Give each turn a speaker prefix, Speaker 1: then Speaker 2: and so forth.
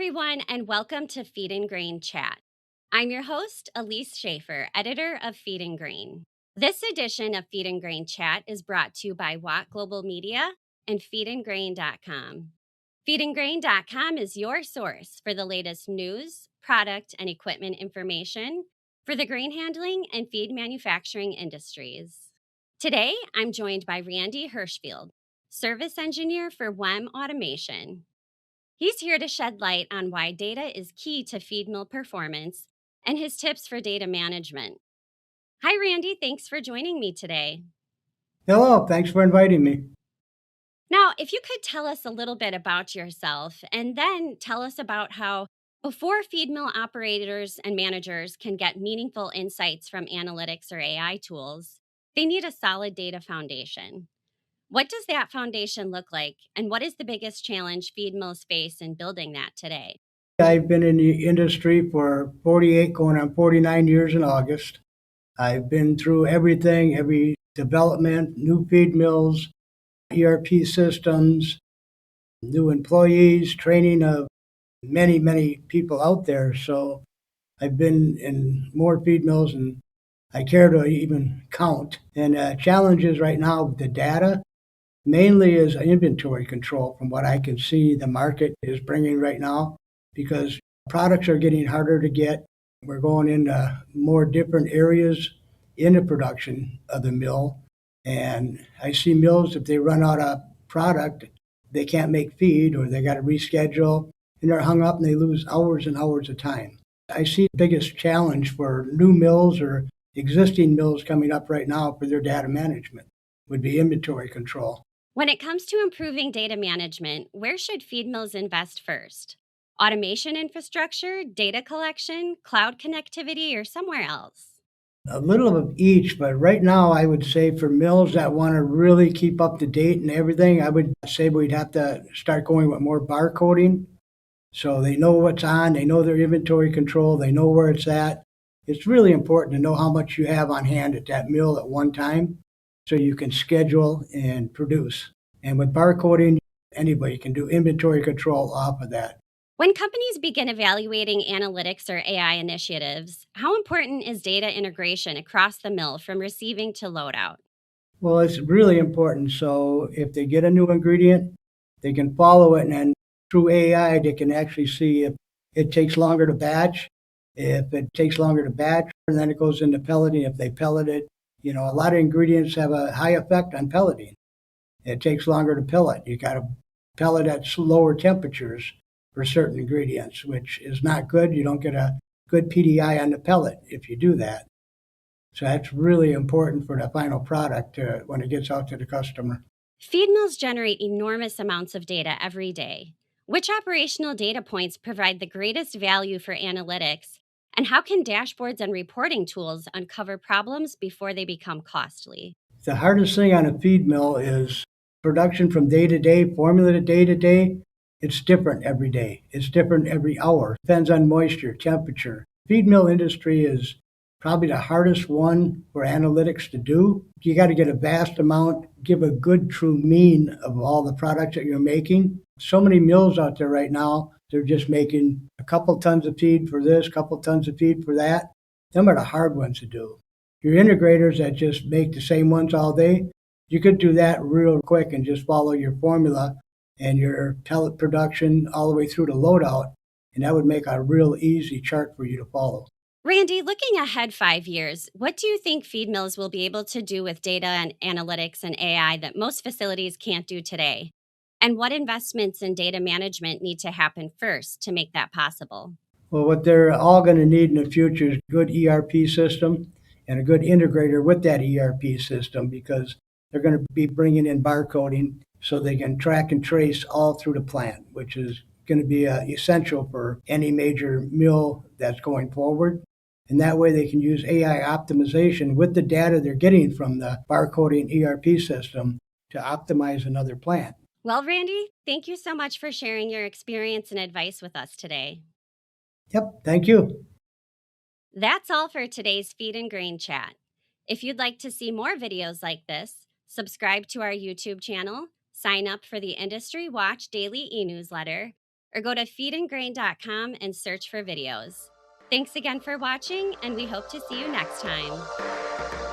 Speaker 1: everyone, and welcome to Feed and Grain Chat. I'm your host, Elise Schaefer, editor of Feed and Grain. This edition of Feed and Grain Chat is brought to you by Watt Global Media and feedandgrain.com. Feedandgrain.com is your source for the latest news, product, and equipment information for the grain handling and feed manufacturing industries. Today, I'm joined by Randy Hirschfield, service engineer for WEM Automation. He's here to shed light on why data is key to feed mill performance and his tips for data management. Hi, Randy. Thanks for joining me today.
Speaker 2: Hello, thanks for inviting me.
Speaker 1: Now, if you could tell us a little bit about yourself and then tell us about how, before feed mill operators and managers can get meaningful insights from analytics or AI tools, they need a solid data foundation. What does that foundation look like, and what is the biggest challenge feed mills face in building that today?
Speaker 2: I've been in the industry for 48, going on 49 years in August. I've been through everything, every development, new feed mills, ERP systems, new employees, training of many, many people out there. So I've been in more feed mills than I care to even count. And challenges right now with the data mainly is inventory control from what I can see the market is bringing right now because products are getting harder to get. We're going into more different areas in the production of the mill. And I see mills, if they run out of product, they can't make feed or they got to reschedule and they're hung up and they lose hours and hours of time. I see the biggest challenge for new mills or existing mills coming up right now for their data management would be inventory control.
Speaker 1: When it comes to improving data management, where should feed mills invest first? Automation infrastructure, data collection, cloud connectivity, or somewhere else?
Speaker 2: A little of each, but right now I would say for mills that want to really keep up to date and everything, I would say we'd have to start going with more barcoding. So they know what's on, they know their inventory control, they know where it's at. It's really important to know how much you have on hand at that mill at one time so you can schedule and produce. And with barcoding, anybody can do inventory control off of that.
Speaker 1: When companies begin evaluating analytics or AI initiatives, how important is data integration across the mill from receiving to loadout?
Speaker 2: Well, it's really important. So if they get a new ingredient, they can follow it, and then through AI, they can actually see if it takes longer to batch, if it takes longer to batch, and then it goes into pelleting. If they pellet it, a lot of ingredients have a high effect on pelleting. It takes longer to pellet. You got to pellet at lower temperatures for certain ingredients, which is not good. You don't get a good PDI on the pellet if you do that. So that's really important for the final product when it gets out to the customer.
Speaker 1: Feed mills generate enormous amounts of data every day. Which operational data points provide the greatest value for analytics? And how can dashboards and reporting tools uncover problems before they become costly?
Speaker 2: The hardest thing on a feed mill is production from day to day, formula to day. It's different every day. It's different every hour. Depends on moisture, temperature. Feed mill industry is probably the hardest one for analytics to do. You got to get a vast amount, give a good true mean of all the products that you're making. So many mills out there right now, they're just making a couple tons of feed for this, couple tons of feed for that. Them are the hard ones to do. Your integrators that just make the same ones all day, you could do that real quick and just follow your formula and your pellet production all the way through to loadout, and that would make a real easy chart for you to follow.
Speaker 1: Randy, looking ahead 5 years, what do you think feed mills will be able to do with data and analytics and AI that most facilities can't do today? And what investments in data management need to happen first to make that possible?
Speaker 2: Well, what they're all going to need in the future is a good ERP system and a good integrator with that ERP system because they're going to be bringing in barcoding so they can track and trace all through the plant, which is going to be essential for any major mill that's going forward. And that way they can use AI optimization with the data they're getting from the barcoding ERP system to optimize another plant.
Speaker 1: Well, Randy, thank you so much for sharing your experience and advice with us today.
Speaker 2: Yep, thank you.
Speaker 1: That's all for today's Feed and Grain Chat. If you'd like to see more videos like this, subscribe to our YouTube channel, sign up for the Industry Watch daily e newsletter, or go to feedandgrain.com and search for videos. Thanks again for watching, and we hope to see you next time.